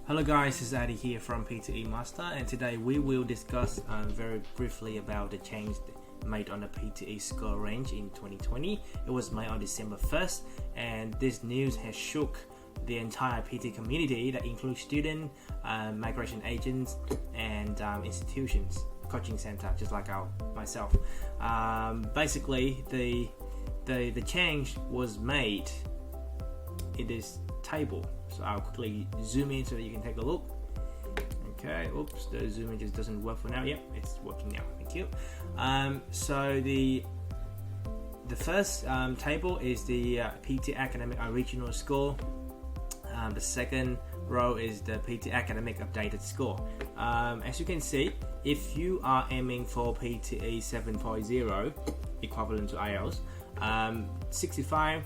Hello guys, this is Addy here from PTE Master, and today we will discuss very briefly about the change made on the PTE score range in 2020. It was made on December 1st, and this news has shook the entire PTE community that includes students, migration agents, and institutions, coaching center, just like myself. Basically, the change was made in this table. So I'll quickly zoom in so that you can take a look. Okay, oops, the zoom in just doesn't work for now. Yep, it's working now. Thank you. So the first table is the PTE Academic original score. The second row is the PTE Academic updated score. As you can see, if you are aiming for PTE 7.0 equivalent to IELTS, 65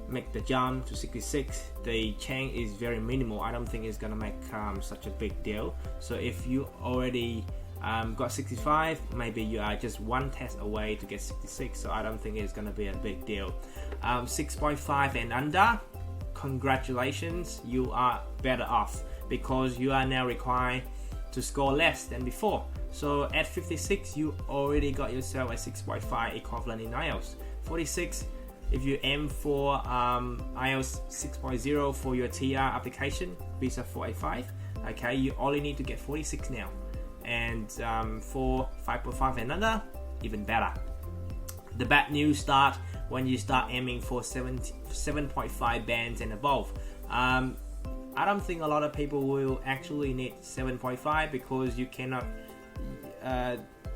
make the jump to 66. The change is very minimal. I don't think it's gonna make such a big deal. So if you already got 65, maybe you are just one test away to get 66, so I don't think it's gonna be a big deal. 6.5 and under, congratulations, you are better off because you are now required to score less than before. So at 56, you already got yourself a 6.5 equivalent in IELTS. 46, if you aim for IELTS 6.0 for your TR application, visa 485, okay, you only need to get 46 now. And for 5.5 and under, even better. The bad news start when you start aiming for 7.5 bands and above. I don't think a lot of people will actually need 7.5 because you cannot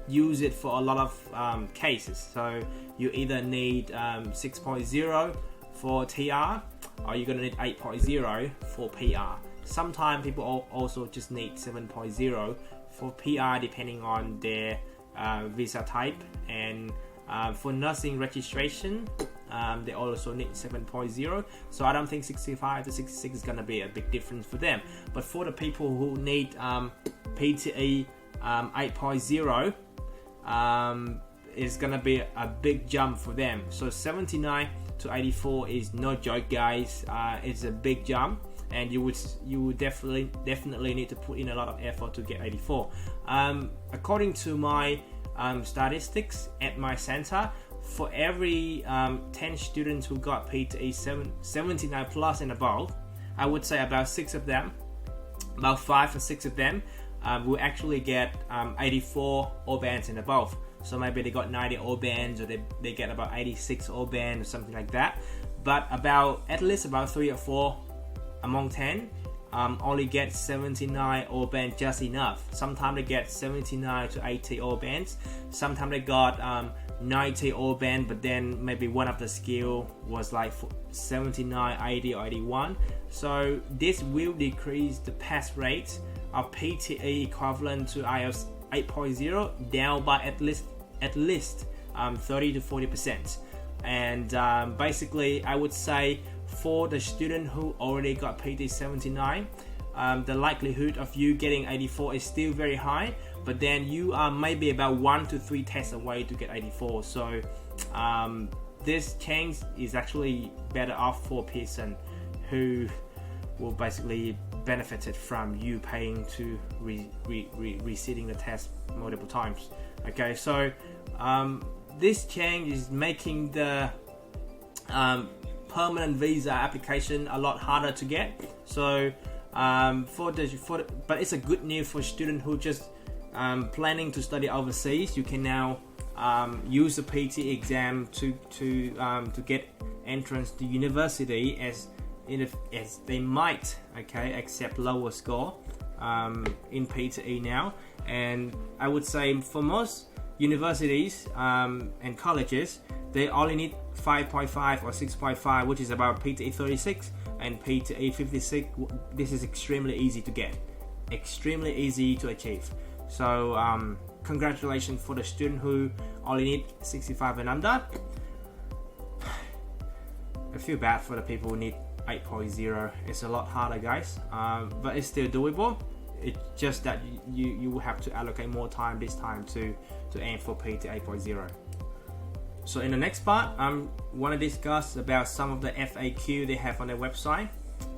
use it for a lot of cases. So you either need 6.0 for TR, or you're gonna need 8.0 for PR. Sometimes people also just need 7.0 for PR depending on their visa type, and for nursing registration they also need 7.0. So I don't think 65 to 66 is gonna be a big difference for them. But for the people who need PTE 8.0, is gonna be a big jump for them. So 79 to 84 is no joke, guys. It's a big jump, and you would definitely need to put in a lot of effort to get 84. According to my statistics at my center, for every 10 students who got PTE 79 plus and above, I would say about 6 of them, about 5 or 6 of them will actually get 84 all bands and above. So maybe they got 90 all bands, or they get about 86 all band or something like that. But at least about 3 or 4 among 10 only get 79 all band just enough. Sometimes they get 79 to 80 all bands. Sometimes they got 90 all band, but then maybe one of the skill was like 79, 80 or 81. So this will decrease the pass rate of PTE equivalent to IELTS 8.0 down by at least 30 to 40%. And basically I would say for the student who already got PTE 79, the likelihood of you getting 84 is still very high, but then you are maybe about 1 to 3 tests away to get 84. So this change is actually better off for Pearson, who will basically benefited from you paying to resitting the test multiple times. Okay, so this change is making the permanent visa application a lot harder to get. So but it's a good news for students who just planning to study overseas. You can now use the PTE exam to get entrance to university as they might accept lower score in PTE now. And I would say for most universities and colleges, they only need 5.5 or 6.5, which is about PTE 36 and PTE 56. This is extremely easy to get, extremely easy to achieve. So congratulations for the student who only need 65 and under. I feel bad for the people who need 8.0. It's a lot harder, guys, but it's still doable. It's just that you will have to allocate more time this time to aim for PTE 8.0. So in the next part, I want to discuss about some of the FAQ they have on their website,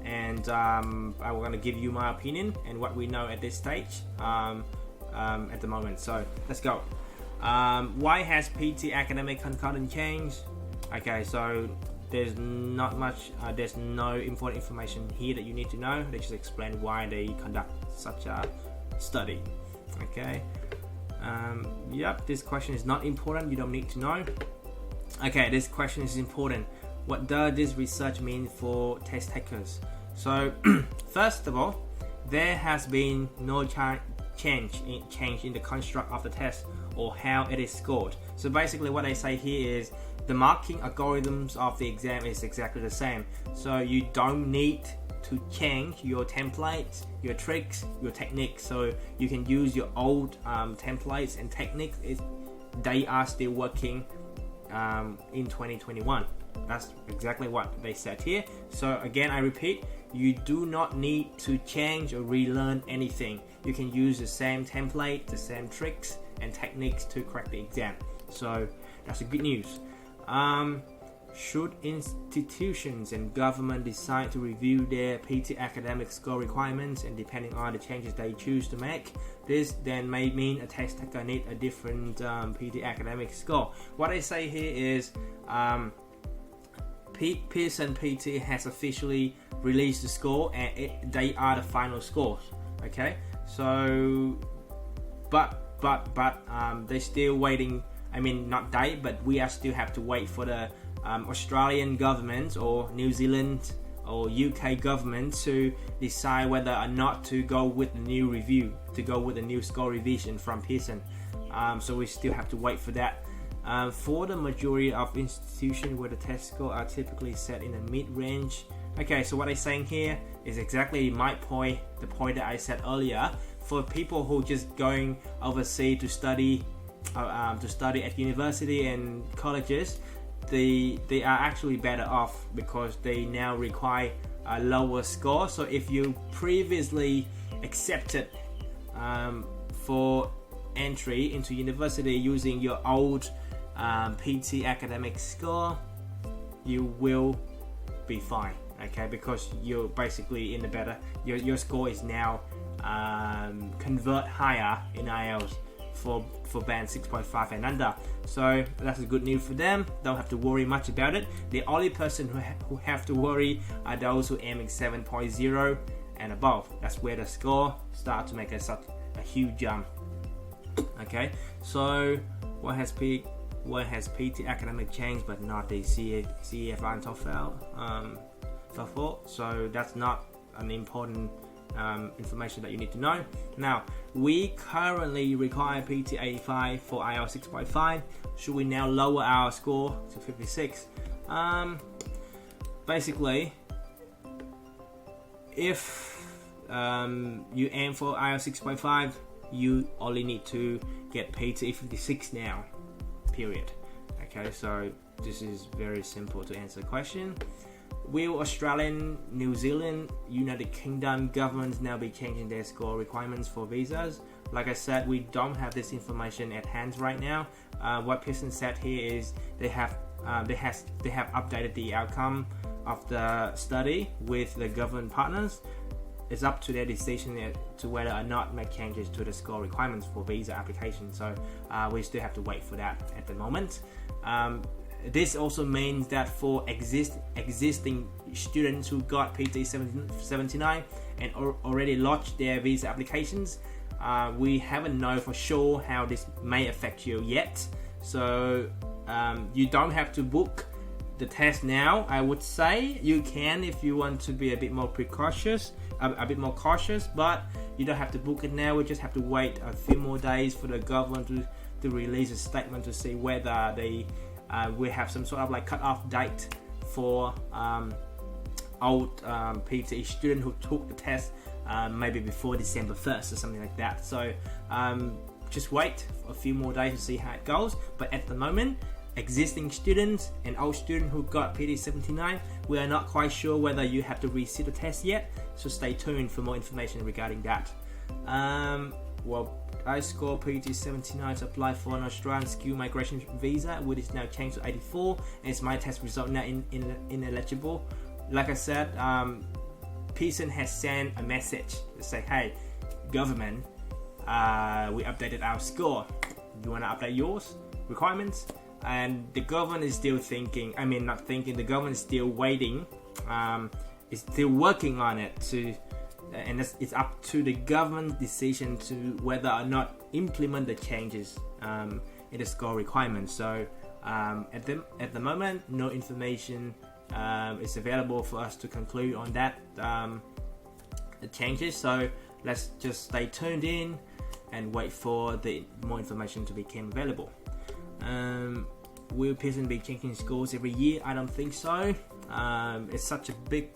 and I'm going to give you my opinion and what we know at this stage at the moment. So let's go. Why has PT Academic concordance changed? Okay, so there's not much, there's no important information here that you need to know. They just explain why they conduct such a study. Okay, yep, this question is not important, you don't need to know. Okay, this question is important. What does this research mean for test takers? So first of all, there has been no change in the construct of the test or how it is scored. So basically what they say here is the marking algorithms of the exam is exactly the same. So you don't need to change your templates, your tricks, your techniques. So you can use your old templates and techniques. They are still working in 2021. That's exactly what they said here. So again, I repeat, you do not need to change or relearn anything. You can use the same template, the same tricks and techniques to crack the exam. So that's the good news. Should institutions and government decide to review their PT Academic score requirements, and depending on the changes they choose to make, this then may mean a test taker need a different PT Academic score. What I say here is Pearson PTE has officially released the score, and they are the final scores. Okay, so but they're still waiting. I mean, not they, but we are still have to wait for the Australian government or New Zealand or UK government to decide whether or not to go with the new review, to go with the new score revision from Pearson. So we still have to wait for that. For the majority of institutions where the test score are typically set in the mid-range. Okay, so what I'm saying here is exactly my point, the point that I said earlier. For people who just going overseas to study at university and colleges, they are actually better off because they now require a lower score. So if you previously accepted for entry into university using your old PT Academic score, you will be fine. Okay, because you're basically in the better. Your score is now convert higher in IELTS for band 6.5 and under. So that's good news for them. Don't have to worry much about it. The only person who have to worry are those who aiming 7.0 and above. That's where the score start to make such a huge jump. Okay, so what has PT Academic changed but not the CEFR and TOEFL? So that's not an important information that you need to know. Now, we currently require PT 85 for IELTS 6.5. Should we now lower our score to 56? Basically, if you aim for IELTS 6.5, you only need to get PT 56 now, period. Okay, so this is very simple to answer the question. Will Australian, New Zealand, United Kingdom governments now be changing their score requirements for visas? Like I said, we don't have this information at hand right now. What Pearson said here is they have updated the outcome of the study with the government partners. It's up to their decision to whether or not make changes to the score requirements for visa application. So we still have to wait for that at the moment. This also means that for existing students who got PT 79 and already lodged their visa applications, we haven't know for sure how this may affect you yet. So you don't have to book the test now. I would say you can if you want to be a bit more cautious, but you don't have to book it now. We just have to wait a few more days for the government to release a statement to see whether they we have some sort of like cut-off date for old PTE student who took the test maybe before December 1st or something like that. So just wait a few more days to see how it goes. But at the moment, existing students and old students who got PT 79, we are not quite sure whether you have to resit the test yet. So stay tuned for more information regarding that. Well, I scored PT 79 to apply for an Australian skill migration visa, which is now changed to 84, and it's my test result now ineligible. Like I said, Pearson has sent a message to say, hey, government, we updated our score. You want to update yours requirements? And the government is still thinking, not thinking, the government is still waiting, is still working on it and it's up to the government decision to whether or not implement the changes in the score requirements. So at the moment, no information is available for us to conclude on that the changes. So let's just stay tuned in and wait for the more information to become available. Will Pearson be changing scores every year? I don't think so. It's such a big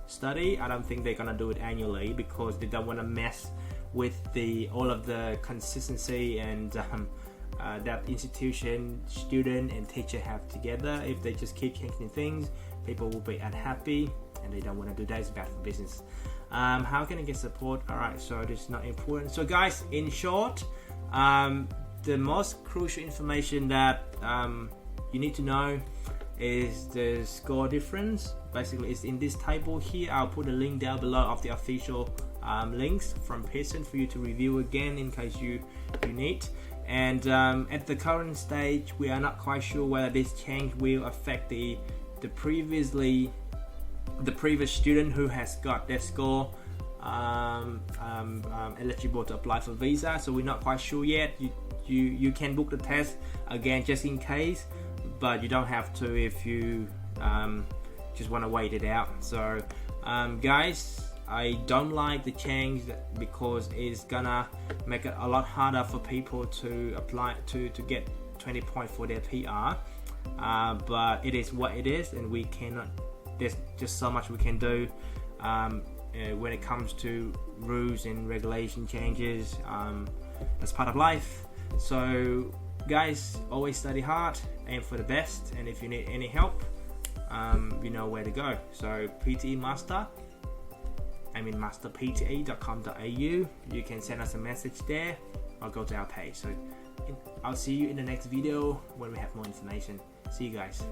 study. I don't think they're gonna do it annually because they don't want to mess with all of the consistency and that institution, student and teacher have together. If they just keep changing things, people will be unhappy, and they don't want to do that. It's bad for business. How can I get support? Alright, so this is not important. So guys, in short, the most crucial information that you need to know is the score difference. Basically, it's in this table here. I'll put a link down below of the official links from Pearson for you to review again in case you need. And at the current stage, we are not quite sure whether this change will affect the previous student who has got their score eligible to apply for visa. So we're not quite sure yet. You can book the test again just in case, but you don't have to if you just want to wait it out. So guys, I don't like the change because it's gonna make it a lot harder for people to apply to get 20 points for their PR. But it is what it is, and we cannot. There's just so much we can do when it comes to rules and regulation changes. That's part of life. So guys, always study hard, aim for the best, and if you need any help, you know where to go. So PTE Master, masterpte.com.au. You can send us a message there or go to our page. So I'll see you in the next video when we have more information. See you guys.